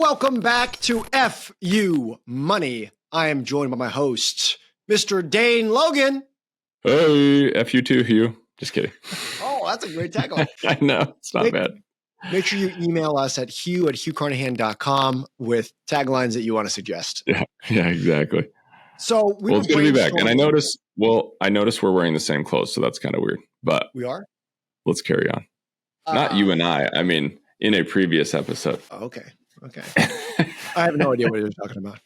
welcome back to FU Money. I am joined by my host, Mr. Dane Logan. Hey, FU too, Hugh. Just kidding. Oh, that's a great tagline. I know, it's not bad. Make sure you email us at hughcarnahan.com with taglines that you want to suggest. Yeah, exactly. So it's good to be back. And I noticed we're wearing the same clothes, so that's kind of weird. But we are? Let's carry on. Not you and I mean, in a previous episode. Okay. I have no idea what you're talking about.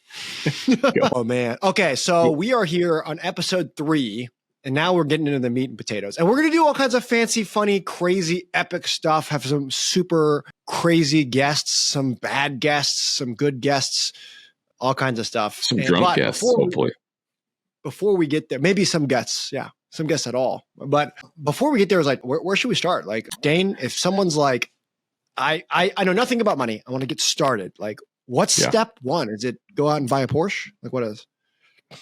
Oh, man. Okay, so we are here on episode 3, and now we're getting into the meat and potatoes. And we're going to do all kinds of fancy, funny, crazy, epic stuff, have some super crazy guests, some bad guests, some good guests, all kinds of stuff. Some drunk guests, hopefully. Before we get there, maybe some guests, yeah, some guests at all. But before we get there, it's like, where should we start? Like, Dane, if someone's like, I know nothing about money, I want to get started. Like, what's step one? Is it go out and buy a Porsche? Like, what is?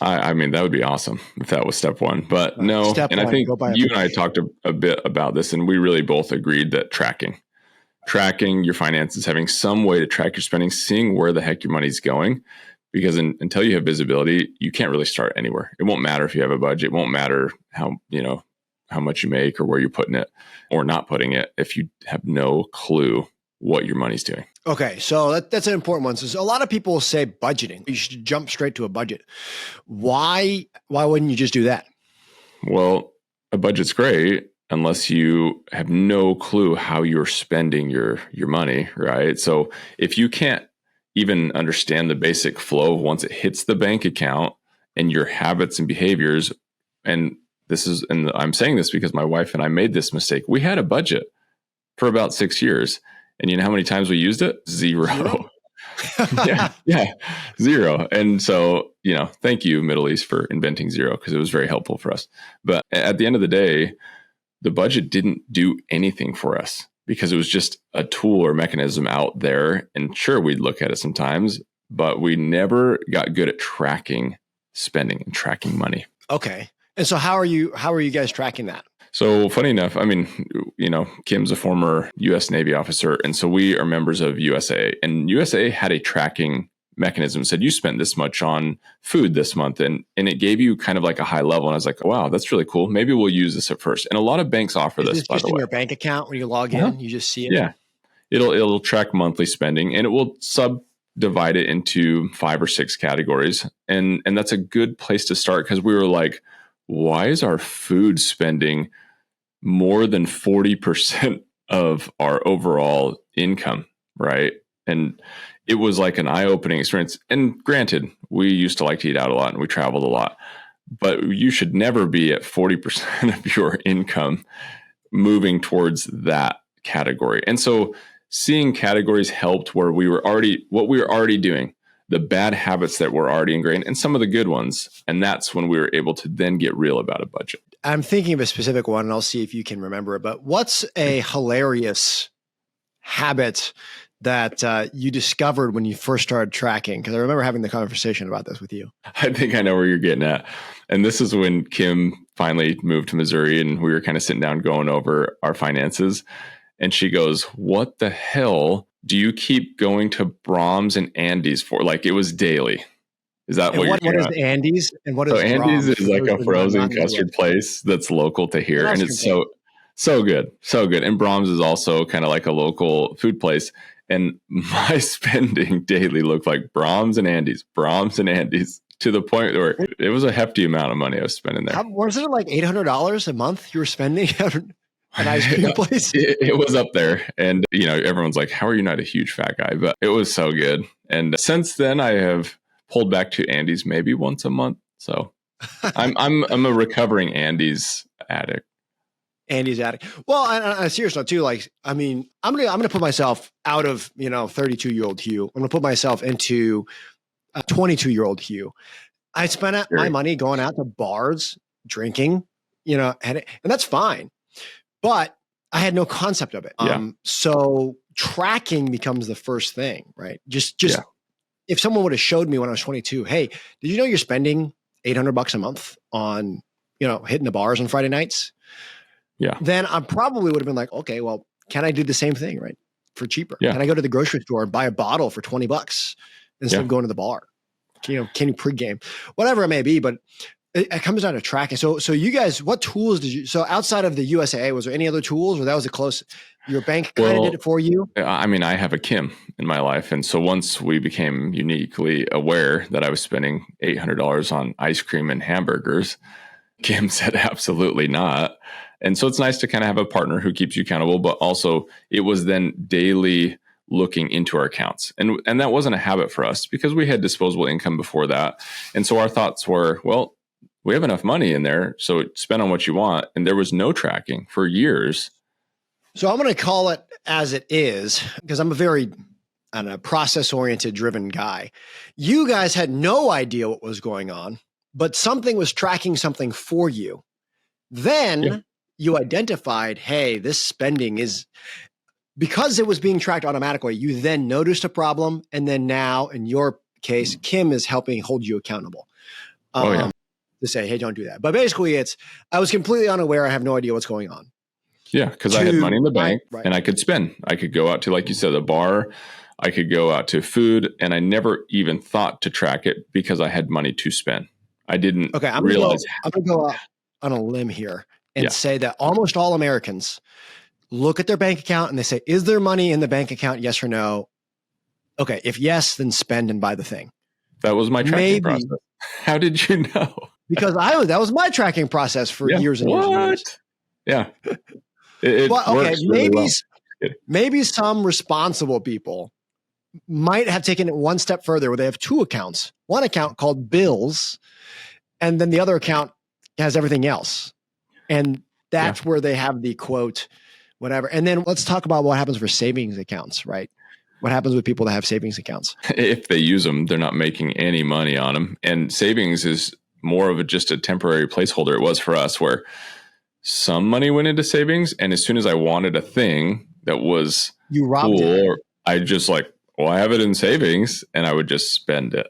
I mean, that would be awesome if that was step one, but no. And I think you and I talked a bit about this, and we really both agreed that tracking your finances, having some way to track your spending, seeing where the heck your money's going, because until you have visibility, you can't really start anywhere. It won't matter if you have a budget. It won't matter how much you make or where you're putting it or not putting it if you have no clue what your money's doing. Okay, so that's an important one. So a lot of people say budgeting. You should jump straight to a budget. Why wouldn't you just do that? Well, a budget's great unless you have no clue how you're spending your money, right? So if you can't even understand the basic flow once it hits the bank account and your habits and behaviors, and I'm saying this because my wife and I made this mistake. We had a budget for about 6 years. And you know how many times we used it? Zero. yeah, zero. And so, thank you, Middle East, for inventing zero, because it was very helpful for us. But at the end of the day, the budget didn't do anything for us because it was just a tool or mechanism out there. And sure, we'd look at it sometimes, but we never got good at tracking spending and tracking money. Okay. And so how are you guys tracking that? So funny enough, I mean, Kim's a former U.S. Navy officer. And so we are members of USA. And USA had a tracking mechanism, said you spent this much on food this month. And it gave you kind of like a high level. And I was like, wow, that's really cool. Maybe we'll use this at first. And a lot of banks offer this, by the way. Just in your bank account when you log in, you just see it? Yeah. It'll track monthly spending, and it will subdivide it into 5 or 6 categories. And that's a good place to start, because we were like, why is our food spending more than 40% of our overall income, right? And it was like an eye-opening experience. And granted, we used to like to eat out a lot and we traveled a lot, but you should never be at 40% of your income moving towards that category. And so seeing categories helped where we were already doing, the bad habits that were already ingrained, and some of the good ones. And that's when we were able to then get real about a budget. I'm thinking of a specific one, and I'll see if you can remember it. But what's a hilarious habit that you discovered when you first started tracking? Because I remember having the conversation about this with you. I think I know where you're getting at. And this is when Kim finally moved to Missouri, and we were kind of sitting down going over our finances. And she goes, what the hell do you keep going to Brahms and Andy's for? Like, it was daily. Is that what is Andy's? And what is Andy's? Brahms? Is like a frozen custard place that's local to here. And it's so good. So good. And Brahms is also kind of like a local food place. And my spending daily looked like Brahms and Andy's, to the point where it was a hefty amount of money I was spending there. Was it like $800 a month you were spending? An ice cream place? It was up there. And, everyone's like, how are you not a huge fat guy? But it was so good. And since then, I have pulled back to Andy's maybe once a month. So I'm a recovering Andy's addict. Andy's addict. Well, on a serious note too, like, I mean, I'm gonna put myself out of 32-year-old Hugh. I'm gonna put myself into a 22-year-old Hugh. I spent my money going out to bars, drinking, and that's fine. But I had no concept of it. So tracking becomes the first thing, right? Just if someone would have showed me when I was 22, hey, did you know you're spending $800 a month on, hitting the bars on Friday nights? Yeah. Then I probably would have been like, okay, well, can I do the same thing, right? for cheaper. Yeah. Can I go to the grocery store and buy a bottle for $20 instead of going to the bar? Can you pregame? Whatever it may be, but it comes down to tracking. So you guys, what tools did you, so outside of the USAA, was there any other tools, or that was a close, your bank kind of did it for you? I mean, I have a Kim in my life. And so once we became uniquely aware that I was spending $800 on ice cream and hamburgers, Kim said, absolutely not. And so it's nice to kind of have a partner who keeps you accountable, but also it was then daily looking into our accounts. And that wasn't a habit for us because we had disposable income before that. And so our thoughts were, well, we have enough money in there, so spend on what you want. And there was no tracking for years. So I'm going to call it as it is because I'm a very, I don't know, process-oriented driven guy. You guys had no idea what was going on, but something was tracking something for you. Then you identified, hey, this spending is, because it was being tracked automatically, you then noticed a problem. And then now, in your case, Kim is helping hold you accountable. To say, hey, don't do that. But basically I was completely unaware. I have no idea what's going on. Yeah, because I had money in the bank and I could spend. I could go out to, like you said, a bar. I could go out to food, and I never even thought to track it because I had money to spend. I didn't realize. I'm going to go out on a limb here and say that almost all Americans look at their bank account and they say, is there money in the bank account? Yes or no? Okay. If yes, then spend and buy the thing. That was my tracking process. How did you know? Because that was my tracking process for years and years and years. Yeah. Maybe some responsible people might have taken it one step further where they have two accounts. One account called bills, and then the other account has everything else. And that's where they have the quote, whatever. And then let's talk about what happens for savings accounts, right? What happens with people that have savings accounts? If they use them, they're not making any money on them. And savings is more of just a temporary placeholder. It was for us, where some money went into savings. And as soon as I wanted a thing that was cool, I just I have it in savings, and I would just spend it.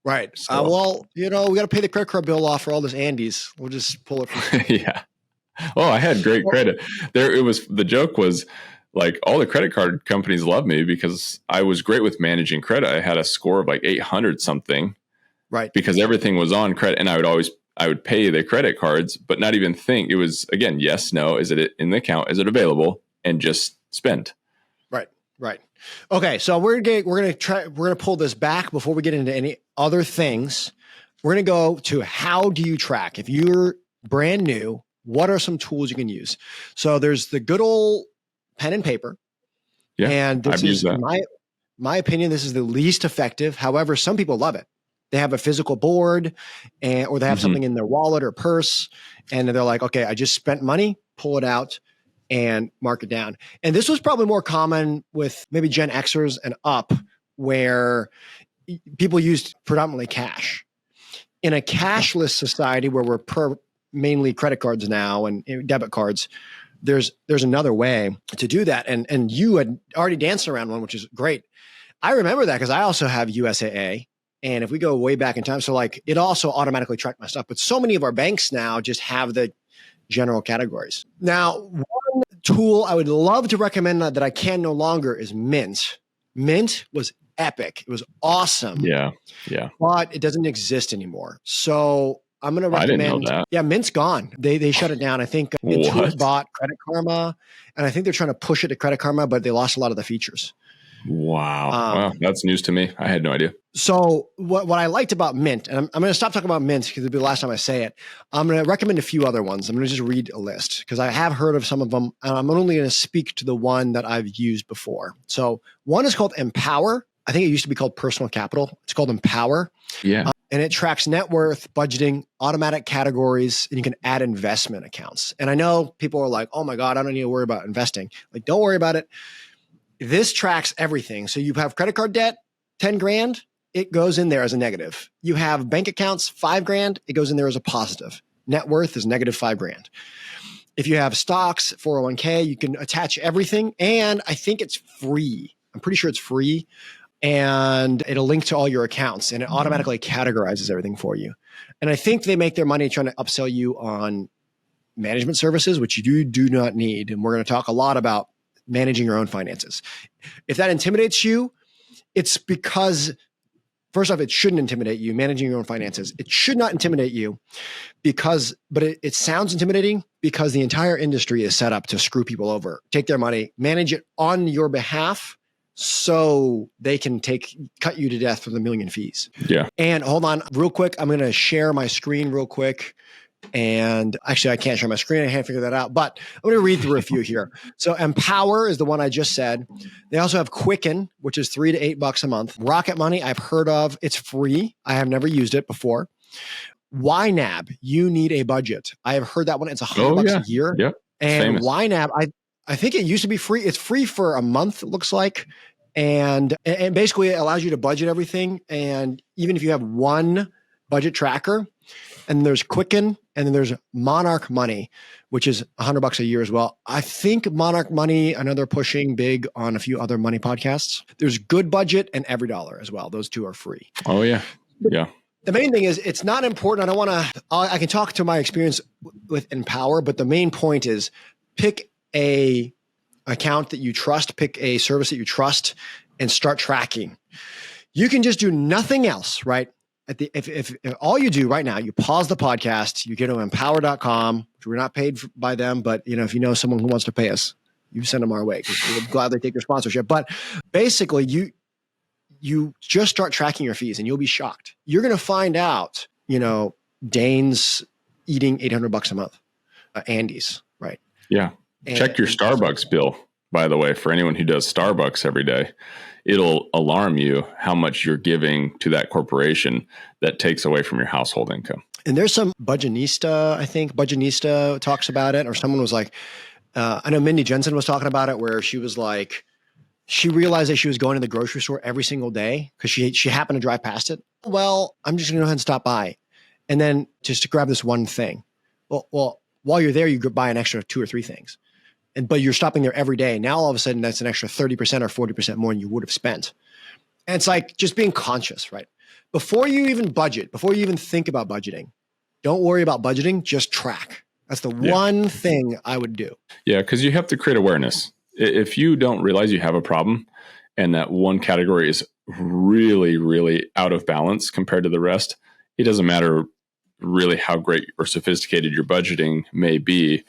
Right. So, we got to pay the credit card bill off for all this Andes. We'll just pull it from yeah. Oh, I had great credit. The joke was all the credit card companies love me because I was great with managing credit. I had a score of 800 something. Right. Because everything was on credit, and I would pay the credit cards, but not even think. It was, again, yes, no, is it in the account? Is it available? And just spend. Right. Okay. So we're going to pull this back before we get into any other things. We're going to go to, how do you track? If you're brand new, what are some tools you can use? So there's the good old pen and paper. Yeah. And this is my opinion, this is the least effective. However, some people love it. They have a physical board or they have something in their wallet or purse, and they're like, okay, I just spent money, pull it out and mark it down. And this was probably more common with maybe Gen Xers and up, where people used predominantly cash. In a cashless society where we're mainly credit cards now and debit cards, there's another way to do that. And you had already danced around one, which is great. I remember that because I also have USAA. And if we go way back in time, so it also automatically tracked my stuff. But so many of our banks now just have the general categories. Now, one tool I would love to recommend that I can no longer is Mint. Mint was epic. It was awesome. Yeah. But it doesn't exist anymore. So I'm going to recommend. I didn't know that. Yeah, Mint's gone. They shut it down. I think Intuit bought Credit Karma, and I think they're trying to push it to Credit Karma, but they lost a lot of the features. Wow. That's news to me. I had no idea. So what I liked about Mint, and I'm going to stop talking about Mint because it'll be the last time I say it. I'm going to recommend a few other ones. I'm going to just read a list because I have heard of some of them. And I'm only going to speak to the one that I've used before. So one is called Empower. I think it used to be called Personal Capital. It's called Empower. Yeah. And it tracks net worth, budgeting, automatic categories, and you can add investment accounts. And I know people are like, oh my God, I don't need to worry about investing. Don't worry about it. This tracks everything. So you have credit card debt, 10 grand, it goes in there as a negative. You have bank accounts, 5 grand, it goes in there as a positive. Net worth is negative 5 grand. If you have stocks, 401k, you can attach everything. And I think it's free. I'm pretty sure it's free. And it'll link to all your accounts and it automatically categorizes everything for you. And I think they make their money trying to upsell you on management services, which you do not need. And we're going to talk a lot about managing your own finances. If that intimidates you, it's because, first off, it shouldn't intimidate you, managing your own finances. It should not intimidate you but it sounds intimidating because the entire industry is set up to screw people over, take their money, manage it on your behalf so they can cut you to death with a million fees. Yeah. And hold on real quick. I'm going to share my screen real quick. And actually, I can't share my screen. I can't figure that out, but I'm going to read through a few here. So Empower is the one I just said. They also have Quicken, which is $3 to $8 a month. Rocket Money, I've heard of. It's free. I have never used it before. YNAB, You Need a Budget. I have heard that one. It's $100 a year. Yep. And YNAB, I think it used to be free. It's free for a month, it looks like. And basically it allows you to budget everything. And even if you have one budget tracker, and there's Quicken, and then there's Monarch Money, which is $100 a year as well. I think Monarch Money, I know they're pushing big on a few other money podcasts. There's Good Budget and Every Dollar as well. Those two are free. Oh, yeah. Yeah. The main thing is it's not important. I can talk to my experience with Empower, but the main point is pick a account that you trust, pick a service that you trust, and start tracking. You can just do nothing else, right? If all you do right now, you pause the podcast, you go to empower.com, which we're not paid by them, but if you know someone who wants to pay us, you send them our way because we'll gladly take your sponsorship. But basically, you just start tracking your fees and you'll be shocked. You're going to find out, Dane's eating $800 a month, Andy's, right? Yeah. Check your Starbucks bill, by the way, for anyone who does Starbucks every day. It'll alarm you how much you're giving to that corporation that takes away from your household income. And there's some Budgetnista, I think Budgetnista talks about it, or someone was like, I know Mindy Jensen was talking about it, where she was like, she realized that she was going to the grocery store every single day because she happened to drive past it. Well, I'm just going to go ahead and stop by. And then just to grab this one thing. Well, while you're there, you could buy an extra 2 or 3 things. But you're stopping there every day. Now, all of a sudden, that's an extra 30% or 40% more than you would have spent. And it's like just being conscious, right? Before you even budget, before you even think about budgeting, don't worry about budgeting, just track. That's the one thing I would do. Yeah, because you have to create awareness. If you don't realize you have a problem and that one category is really, really out of balance compared to the rest, it doesn't matter really how great or sophisticated your budgeting may be.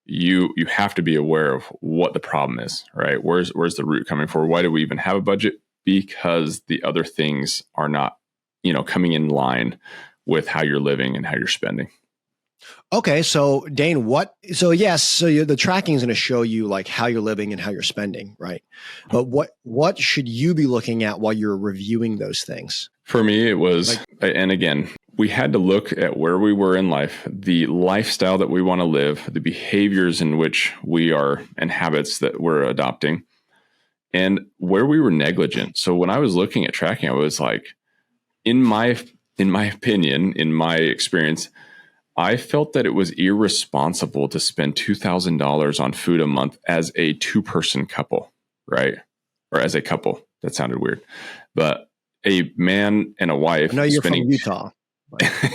You have to be aware of what the problem is, right? Where's the root coming from? Why do we even have a budget? Because the other things are not, coming in line with how you're living and how you're spending. Okay. So Dane, the tracking is going to show you like how you're living and how you're spending, right? But what should you be looking at while you're reviewing those things? For me, it was, and again, we had to look at where we were in life, the lifestyle that we want to live, the behaviors in which we are, and habits that we're adopting, and where we were negligent. So when I was looking at tracking, I was like, in my opinion, in my experience, I felt that it was irresponsible to spend $2,000 on food a month as a 2-person couple, right? Or as a couple. That sounded weird. But a man and a wife. I know you're from Utah.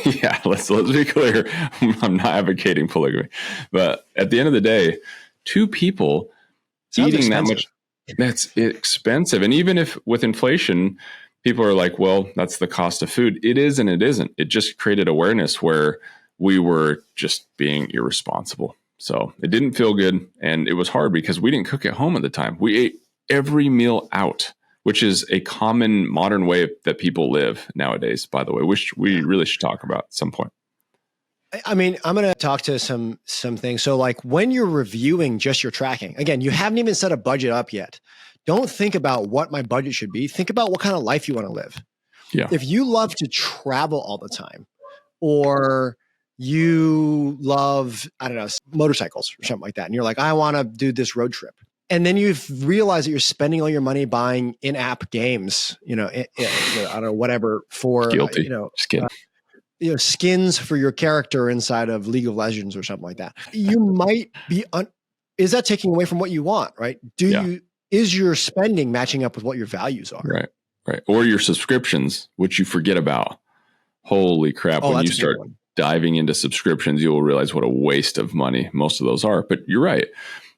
Yeah, let's be clear. I'm not advocating polygamy. But at the end of the day, 2 people eating that much, that's expensive. And even if with inflation, people are like, well, that's the cost of food. It is and it isn't. It just created awareness where we were just being irresponsible. So it didn't feel good. And it was hard because we didn't cook at home at the time. We ate every meal out, which is a common modern way that people live nowadays, by the way, which we really should talk about at some point. I mean, I'm going to talk to some things. So like when you're reviewing just your tracking, again, you haven't even set a budget up yet. Don't think about what my budget should be. Think about what kind of life you want to live. Yeah. If you love to travel all the time, or you love, I don't know, motorcycles or something like that, and you're like, I want to do this road trip. And then you've realized that you're spending all your money buying in-app games, I don't know, whatever for, Guilty. skins for your character inside of League of Legends or something like that. You might be, is that taking away from what you want, right? Is your spending matching up with what your values are? Right. Or your subscriptions, which you forget about. Holy crap. When you start diving into subscriptions, you'll realize what a waste of money most of those are. But you're right.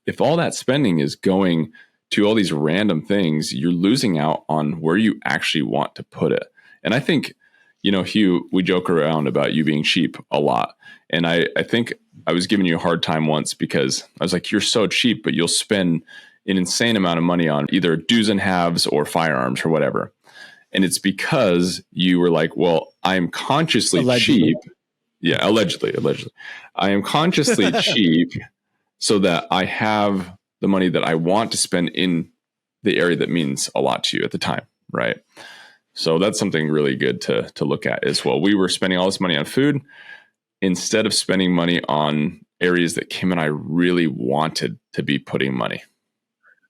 if all that spending is going to all these random things, you're losing out on where you actually want to put it. And I think, Hugh, we joke around about you being cheap a lot. And I think I was giving you a hard time once because I was like, you're so cheap, but you'll spend an insane amount of money on either do's and halves or firearms or whatever. And it's because you were like, well, I'm consciously Allegedly. cheap. Yeah, allegedly. I am consciously cheap so that I have the money that I want to spend in the area that means a lot to you at the time, right? So that's something really good to look at as well. We were spending all this money on food instead of spending money on areas that Kim and I really wanted to be putting money.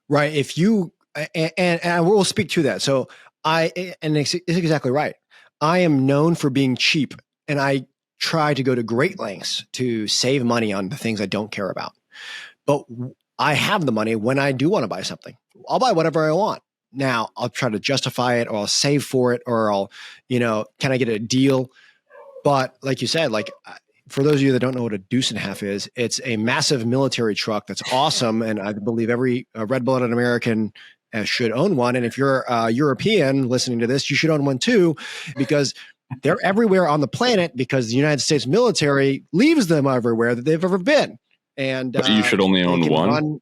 Right. If you, and I will speak to that. So it's exactly right. I am known for being cheap, and I try to go to great lengths to save money on the things I don't care about. But I have the money when I do want to buy something. I'll buy whatever I want. Now I'll try to justify it, or I'll save for it, or I'll, can I get a deal? But like you said, for those of you that don't know what a deuce and a half is, it's a massive military truck that's awesome. And I believe every red-blooded American should own one. And if you're a European listening to this, you should own one too, because they're everywhere on the planet because the United States military leaves them everywhere that they've ever been. And but you should only own one.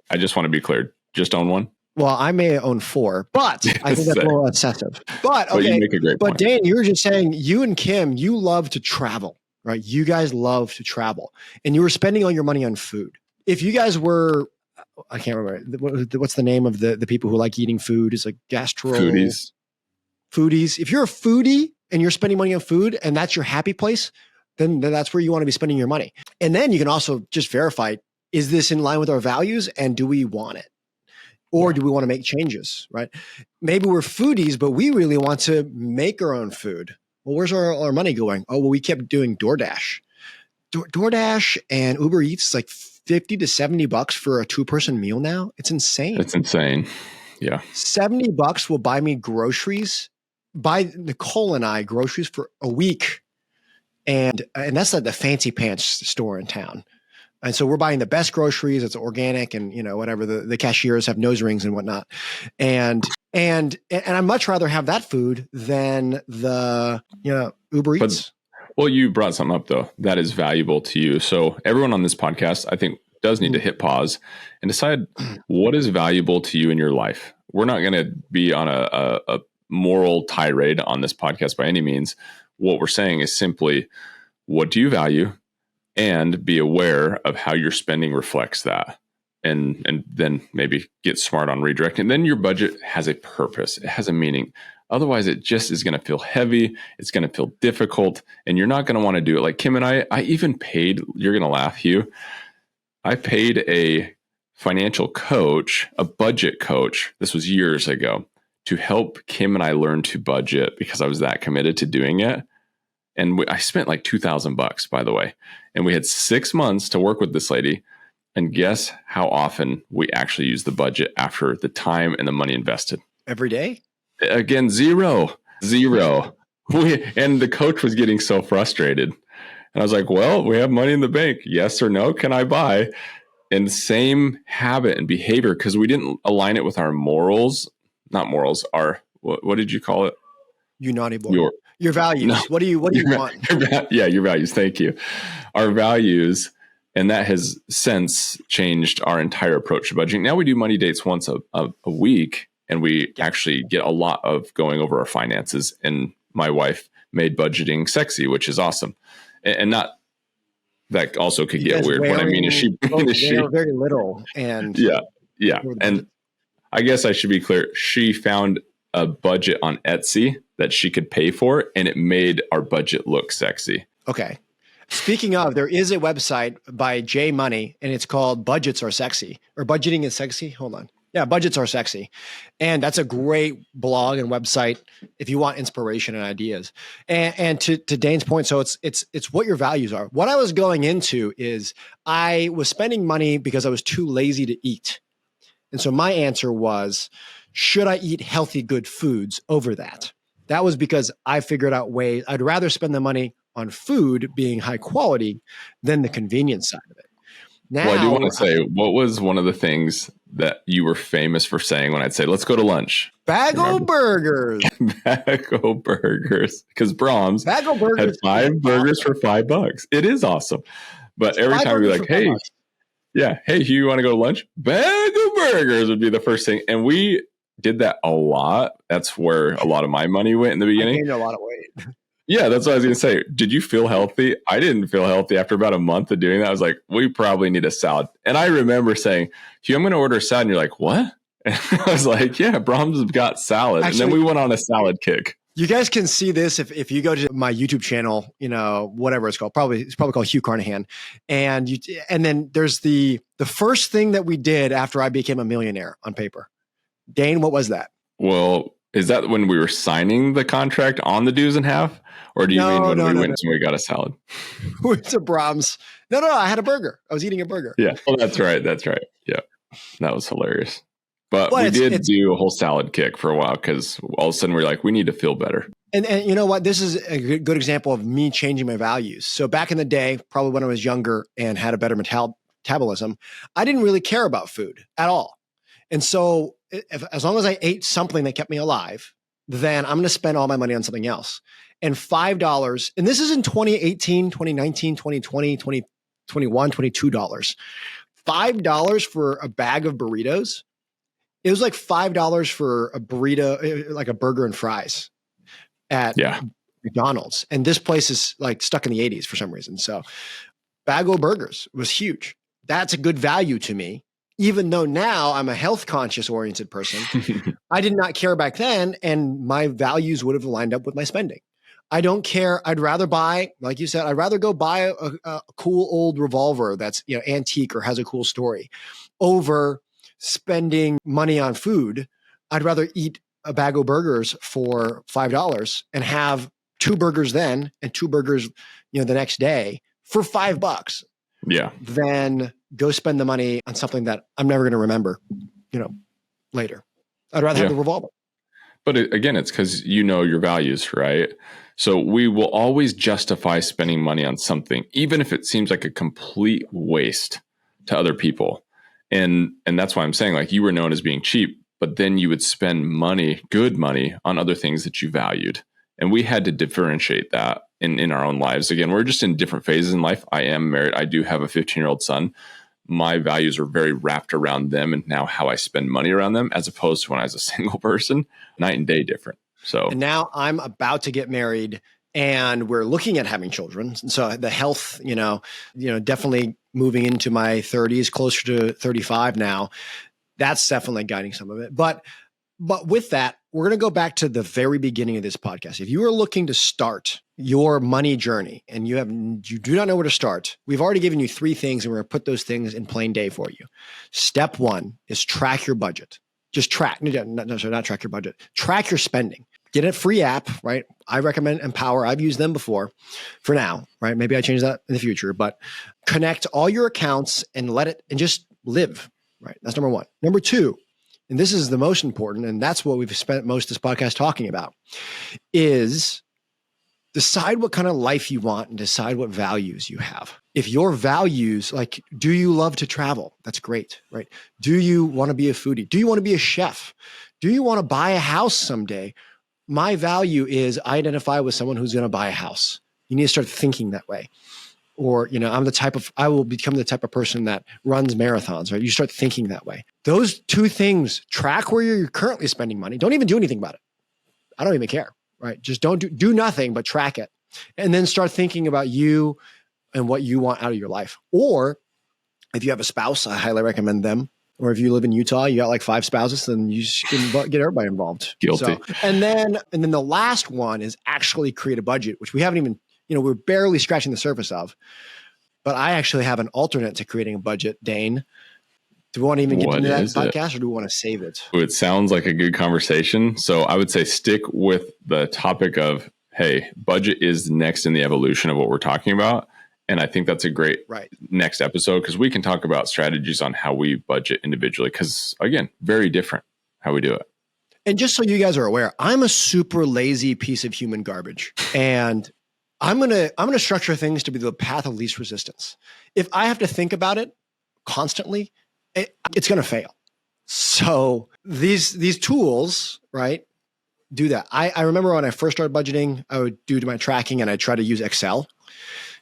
I just want to be clear. Just own one. Well, I may own 4, but I think that's a little excessive. But okay, you make a great point. Dane, you were just saying you and Kim, you love to travel, right? You guys love to travel, and you were spending all your money on food. If you guys were, I can't remember what's the name of the people who like eating food. It's like foodies. If you're a foodie and you're spending money on food, and that's your happy place, then that's where you want to be spending your money. And then you can also just verify: is this in line with our values, and do we want it? Or do we want to make changes, right? Maybe we're foodies, but we really want to make our own food. Well, where's our money going? Oh, well, we kept doing DoorDash. DoorDash and Uber Eats is like $50 to $70 for a 2-person meal now. It's insane. It's insane. Yeah. $70 will buy me groceries, buy Nicole and I groceries for a week. And that's like the fancy pants store in town. And so we're buying the best groceries. It's organic, and whatever the cashiers have nose rings and whatnot. And I'd much rather have that food than the Uber Eats. Well, you brought something up though that is valuable to you. So everyone on this podcast, I think, does need to hit pause and decide what is valuable to you in your life. We're not going to be on a moral tirade on this podcast by any means. What we're saying is simply, what do you value? And be aware of how your spending reflects that. And then maybe get smart on redirecting. Then your budget has a purpose. It has a meaning. Otherwise, it just is going to feel heavy. It's going to feel difficult. And you're not going to want to do it. Like Kim and I even paid, you're going to laugh, Hugh. I paid a financial coach, a budget coach. This was years ago, to help Kim and I learn to budget because I was that committed to doing it. And I spent like $2,000, by the way. And we had 6 months to work with this lady. And guess how often we actually used the budget after the time and the money invested? Every day? Again, zero. And the coach was getting so frustrated. And I was like, well, we have money in the bank. Yes or no? Can I buy? And the same habit and behavior, because we didn't align it with our morals, not morals, what did you call it? You naughty boy. Your values. No, what do you want? Your values. Thank you. Our values. And that has since changed our entire approach to budgeting. Now we do money dates once a week, and we actually get a lot of going over our finances. And my wife made budgeting sexy, which is awesome. And not that also could get weird. What I mean is she very little. And yeah. And I guess I should be clear. She found a budget on Etsy that she could pay for, and it made our budget look sexy. Okay. Speaking of, there is a website by Jay Money, and it's called Budgets Are Sexy, or Budgeting is Sexy. Hold on. Yeah, Budgets Are Sexy. And that's a great blog and website if you want inspiration and ideas. And to Dane's point, so it's what your values are. What I was going into is I was spending money because I was too lazy to eat. And so my answer was, should I eat healthy, good foods over that? That was because I figured out ways I'd rather spend the money on food being high quality than the convenience side of it. Well, I do Now want to say, what was one of the things that you were famous for saying when I'd say, let's go to lunch? Bagel burgers. Bagel burgers. Because Brahms Bagel had burgers is 5 burgers awesome. for $5. It is awesome. But every Five time we'd be burgers like, for $5. hey, yeah, hey, Hugh, you want to go to lunch? Bagel burgers would be the first thing. And we did that a lot. That's where a lot of my money went in the I beginning. gained a lot of weight. Yeah, that's what I was going to say. Did you feel healthy? I didn't feel healthy after about a month of doing that. I was like, we probably need a salad. And I remember saying, Hugh, I'm going to order a salad. And you're like, what? And I was like, yeah, Brahms has got salad. Actually, and then we went on a salad kick. You guys can see this if you go to my YouTube channel, whatever it's called. It's probably called Hugh Carnahan. And then there's the first thing that we did after I became a millionaire on paper. Dane, what was that? Well, is that when we were signing the contract on the dues and half? Or do you mean when we went and we got a salad? We went to Brahms. No, I had a burger. I was eating a burger. Yeah. Oh, that's right. Yeah. That was hilarious. But we did do a whole salad kick for a while because all of a sudden we're like, we need to feel better. And you know what? This is a good example of me changing my values. So back in the day, probably when I was younger and had a better metabolism, I didn't really care about food at all. And so as long as I ate something that kept me alive, then I'm going to spend all my money on something else. And $5, and this is in 2018, 2019, 2020, 2021, $22. $5 for a bag of burritos. It was like $5 for a burrito, like a burger and fries at McDonald's. And this place is like stuck in the 80s for some reason. So Bagel Burgers was huge. That's a good value to me. Even though now I'm a health conscious oriented person, I did not care back then. And my values would have lined up with my spending. I don't care. I'd rather buy, like you said, I'd rather go buy a cool old revolver that's antique or has a cool story over spending money on food. I'd rather eat a bag of burgers for $5 and have 2 burgers then and 2 burgers, the next day for $5. Yeah. Than go spend the money on something that I'm never going to remember, later. I'd rather have the revolver. But again, it's because your values, right? So we will always justify spending money on something, even if it seems like a complete waste to other people. And that's why I'm saying, like, you were known as being cheap, but then you would spend money, good money, on other things that you valued. And we had to differentiate that in our own lives. Again, we're just in different phases in life. I am married. I do have a 15-year-old son. My values are very wrapped around them and now how I spend money around them, as opposed to when I was a single person, night and day different. So, and now I'm about to get married and we're looking at having children. And so the health, definitely moving into my 30s, closer to 35 now, that's definitely guiding some of it. But with that, we're going to go back to the very beginning of this podcast. If you are looking to start your money journey and you do not know where to start, we've already given you 3 things and we're going to put those things in plain day for you. Step 1 is track your budget. Just track, not track your budget, track your spending. Get a free app, right? I recommend Empower. I've used them before for now, right? Maybe I change that in the future, but connect all your accounts and just live, right? That's number 1. Number 2, and this is the most important, and that's what we've spent most of this podcast talking about, is decide what kind of life you want and decide what values you have. If your values, like, do you love to travel? That's great, right? Do you want to be a foodie? Do you want to be a chef? Do you want to buy a house someday? My value is I identify with someone who's going to buy a house. You need to start thinking that way. Or, I will become the type of person that runs marathons, right? You start thinking that way. Those 2 things, track where you're currently spending money. Don't even do anything about it. I don't even care, right? Just don't do nothing, but track it. And then start thinking about you and what you want out of your life. Or if you have a spouse, I highly recommend them. Or if you live in Utah, you got like 5 spouses, then you can get everybody involved. Guilty. So, and then the last one is actually create a budget, which we haven't even, we're barely scratching the surface of. But I actually have an alternate to creating a budget, Dane. Do we want to even get into that podcast or do we want to save it? It sounds like a good conversation. So I would say stick with the topic of, hey, budget is next in the evolution of what we're talking about. And I think that's a great next episode because we can talk about strategies on how we budget individually because, again, very different how we do it. And just so you guys are aware, I'm a super lazy piece of human garbage. And I'm gonna structure things to be the path of least resistance. If I have to think about it, constantly, it's going to fail. So these tools, right, do that. I remember when I first started budgeting, I would do my tracking and I'd try to use Excel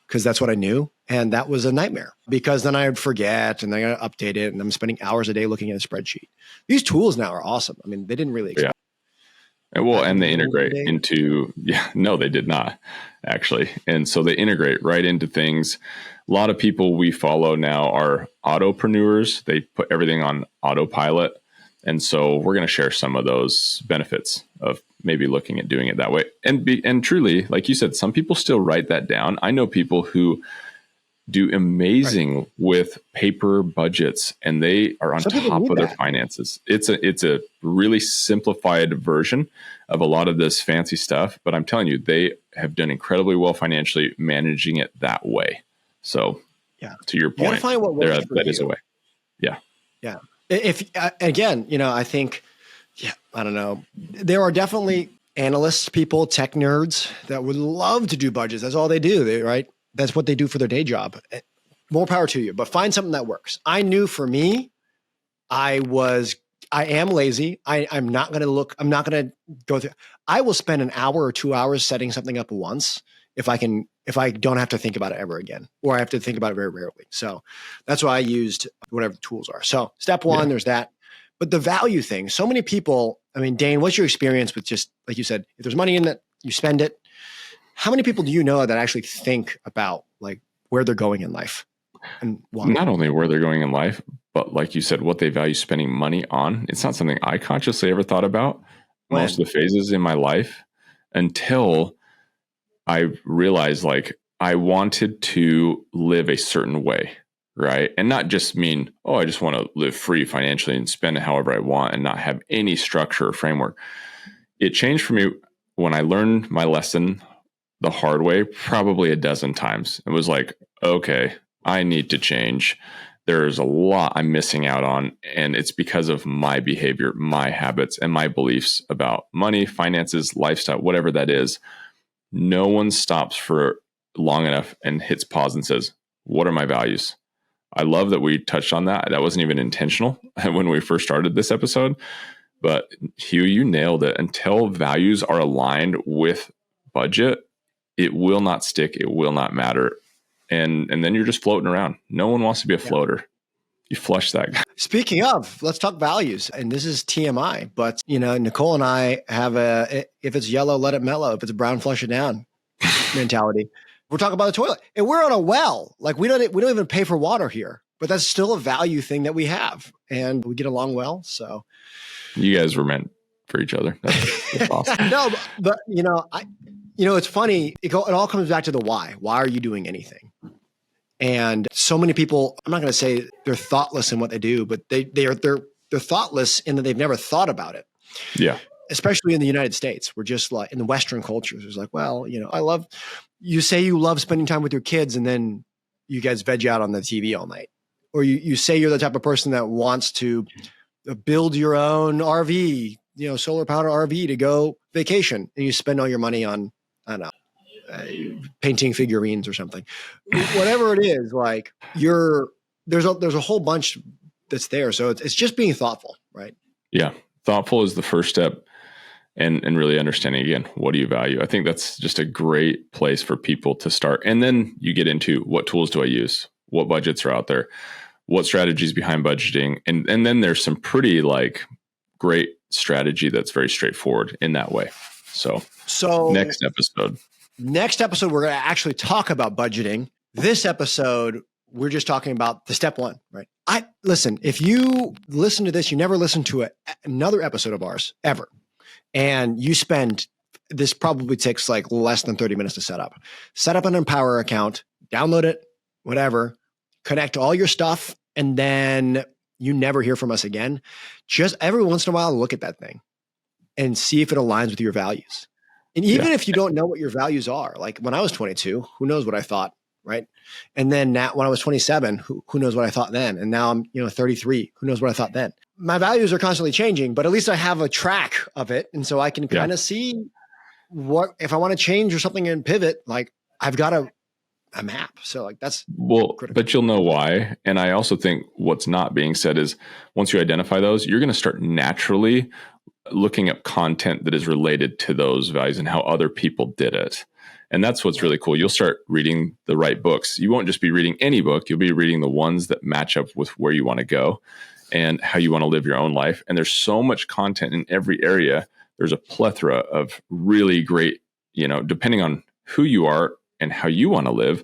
because that's what I knew. And that was a nightmare because then I would forget and then I got to update it. And I'm spending hours a day looking at a spreadsheet. These tools now are awesome. I mean, they didn't really exist. Well, and they integrate into, no, they did not actually. And so they integrate right into things. A lot of people we follow now are autopreneurs. They put everything on autopilot. And so we're going to share some of those benefits of maybe looking at doing it that way. And truly, like you said, some people still write that down. I know people who do amazing with paper budgets and they are on top of their finances. It's a really simplified version of a lot of this fancy stuff, but I'm telling you, they have done incredibly well financially managing it that way. So to your point, you find what works for that you. Is a way. Yeah. If again, I think, I don't know. There are definitely analysts, people, tech nerds that would love to do budgets. That's all they do, right? That's what they do for their day job. More power to you, but find something that works. I knew for me, I am lazy. I'm not going to go through. I will spend an hour or 2 hours setting something up once if I don't have to think about it ever again, or I have to think about it very rarely. So that's why I used whatever the tools are. So step one, there's that. But the value thing, so many people, I mean, Dane, what's your experience with just, like you said, if there's money in it, you spend it. How many people do you know that actually think about like where they're going in life and why? Not only where they're going in life, but like you said, what they value spending money on. It's not something I consciously ever thought about most of the phases in my life until I realized like I wanted to live a certain way, right? And not just mean, I just want to live free financially and spend it however I want and not have any structure or framework. It changed for me when I learned my lesson the hard way, probably a dozen times. It was like, okay, I need to change. There's a lot I'm missing out on, and it's because of my behavior, my habits, and my beliefs about money, finances, lifestyle, whatever that is. No one stops for long enough and hits pause and says, what are my values? I love that we touched on that. That wasn't even intentional when we first started this episode. But Hugh, you nailed it. Until values are aligned with budget, it will not stick. It will not matter. And then you're just floating around. No one wants to be a floater. You flush that guy. Speaking of, let's talk values. And this is TMI, but Nicole and I have if it's yellow, let it mellow. If it's brown, flush it down mentality. We're talking about the toilet and we're on a well. Like we don't even pay for water here, but that's still a value thing that we have and we get along well. So you guys were meant for each other. That's awesome. No, but it's funny. It all comes back to the why. Why are you doing anything? And so many people, I'm not going to say they're thoughtless in what they do, but they're thoughtless in that they've never thought about it. Yeah. Especially in the United States, we're just like in the Western cultures. It's like, well, you say you love spending time with your kids and then you guys veg out on the TV all night. Or you say you're the type of person that wants to build your own RV, solar powered RV to go vacation and you spend all your money on, I don't know, painting figurines or something, whatever it is. Like there's a whole bunch that's there. So it's just being thoughtful, right? Yeah. Thoughtful is the first step and really understanding again, what do you value? I think that's just a great place for people to start. And then you get into what tools do I use? What budgets are out there? What strategies behind budgeting? And then there's some pretty great strategy that's very straightforward in that way. So next episode, we're going to actually talk about budgeting. This episode, we're just talking about the step one, right? Listen, if you listen to this, you never listen to another episode of ours ever. And you spend, this probably takes less than 30 minutes to set up. Set up an Empower account, download it, whatever, connect all your stuff, and then you never hear from us again. Just every once in a while, look at that thing and see if it aligns with your values. And even if you don't know what your values are, like when I was 22, who knows what I thought, right? And then now when I was 27, who knows what I thought then? And now I'm 33, who knows what I thought then? My values are constantly changing, but at least I have a track of it. And so I can kind of see what, if I want to change or something and pivot, I've got a a map. So like that's critical. But you'll know why. And I also think what's not being said is once you identify those, you're going to start naturally looking up content that is related to those values and how other people did it. And that's what's really cool. You'll start reading the right books. You won't just be reading any book. You'll be reading the ones that match up with where you want to go and how you want to live your own life. And there's so much content in every area. There's a plethora of really great, depending on who you are and how you want to live.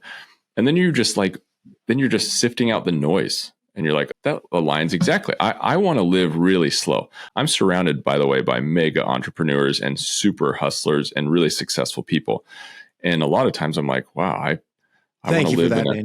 And then you're just sifting out the noise. And you're like, that aligns exactly. I want to live really slow. I'm surrounded, by the way, by mega entrepreneurs and super hustlers and really successful people. And a lot of times I'm like, wow, I want to live in a...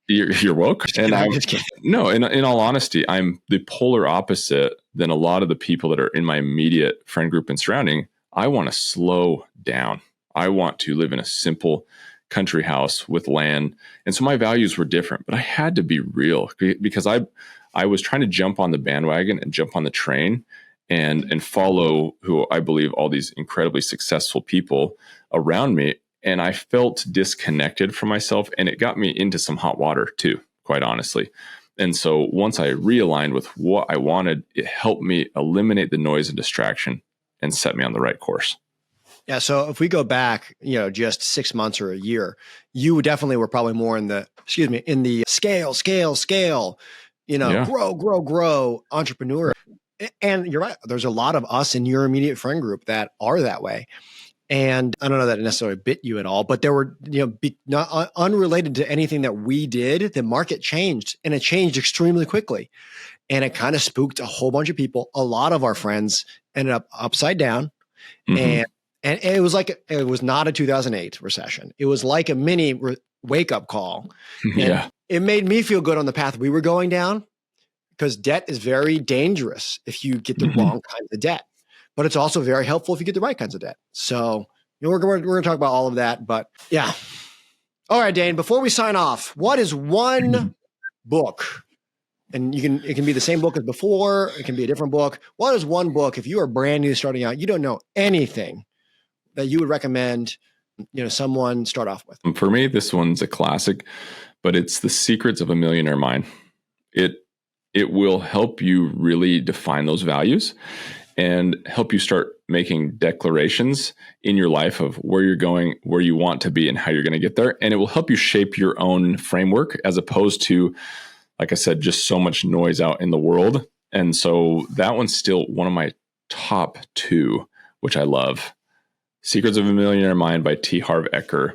You're woke. And in all honesty, I'm the polar opposite than a lot of the people that are in my immediate friend group and surrounding. I want to slow down. I want to live in a simple country house with land. And so my values were different, but I had to be real because I was trying to jump on the bandwagon and jump on the train and follow who I believe all these incredibly successful people around me. And I felt disconnected from myself, and it got me into some hot water too, quite honestly. And so once I realigned with what I wanted, it helped me eliminate the noise and distraction and set me on the right course. Yeah. So if we go back, just 6 months or a year, you definitely were probably more in the scale, grow entrepreneur. And you're right. There's a lot of us in your immediate friend group that are that way. And I don't know that it necessarily bit you at all, but there were, not unrelated to anything that we did, the market changed, and it changed extremely quickly. And it kind of spooked a whole bunch of people. A lot of our friends ended up upside down. Mm-hmm. And it was not a 2008 recession. It was like a mini wake up call. Yeah. It made me feel good on the path we were going down, because debt is very dangerous if you get the wrong kinds of debt, but it's also very helpful if you get the right kinds of debt. So we're going to talk about all of that, but yeah. All right, Dane, before we sign off, what is one book? And it can be the same book as before. It can be a different book. What is one book, if you are brand new starting out, you don't know anything, that you would recommend, someone start off with? For me, this one's a classic, but it's The Secrets of a Millionaire Mind. It will help you really define those values and help you start making declarations in your life of where you're going, where you want to be, and how you're going to get there. And it will help you shape your own framework, as opposed to, like I said, just so much noise out in the world. And so that one's still one of my top 2, which I love. Secrets of a Millionaire Mind by T. Harv Eker.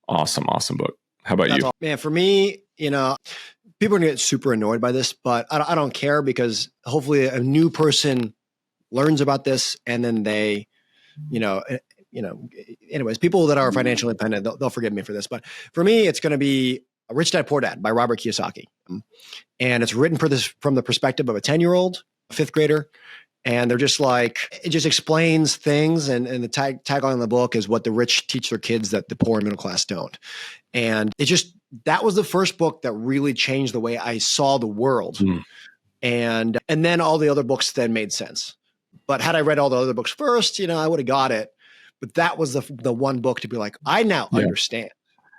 Awesome book. How about you? Man, for me, people are going to get super annoyed by this, but I don't care, because hopefully a new person learns about this, and then they, anyways, people that are financially independent, they'll forgive me for this. But for me, it's going to be Rich Dad, Poor Dad by Robert Kiyosaki. And it's written from the perspective of a 10-year-old, a 5th grader. And they're just like, it just explains things. And the tagline of the book is what the rich teach their kids that the poor and middle class don't. And that was the first book that really changed the way I saw the world. And then all the other books then made sense. But had I read all the other books first, I would have got it. But that was the one book to be like, I now understand.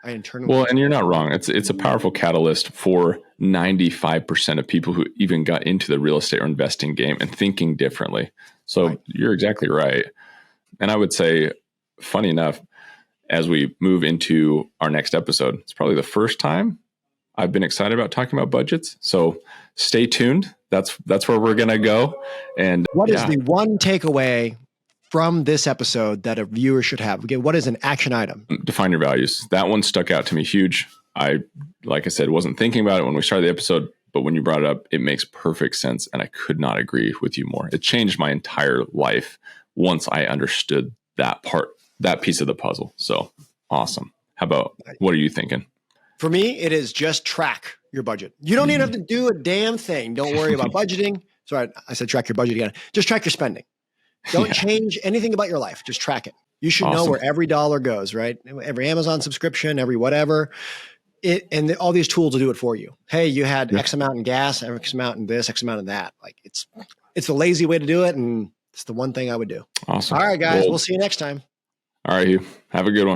I internally. Well, and you're not wrong. It's a powerful catalyst for 95% of people who even got into the real estate or investing game and thinking differently. So You're exactly right. And I would say, funny enough, as we move into our next episode, it's probably the first time I've been excited about talking about budgets. So stay tuned. That's where we're going to go. And what is the one takeaway from this episode that a viewer should have? Again, what is an action item? Define your values. That one stuck out to me huge. Like I said, wasn't thinking about it when we started the episode, but when you brought it up, it makes perfect sense. And I could not agree with you more. It changed my entire life once I understood that piece of the puzzle. So awesome. How about, what are you thinking? For me, it is just track your budget. You don't even have to do a damn thing. Don't worry about budgeting. Sorry, I said track your budget again. Just track your spending. Don't change anything about your life. Just track it. You should know where every dollar goes, right? Every Amazon subscription, every whatever. All these tools will do it for you. Hey, you had X amount in gas, X amount in this, X amount in that. Like it's the lazy way to do it, and it's the one thing I would do. Awesome. All right, guys. We'll see you next time. All right, Hugh. Have a good one.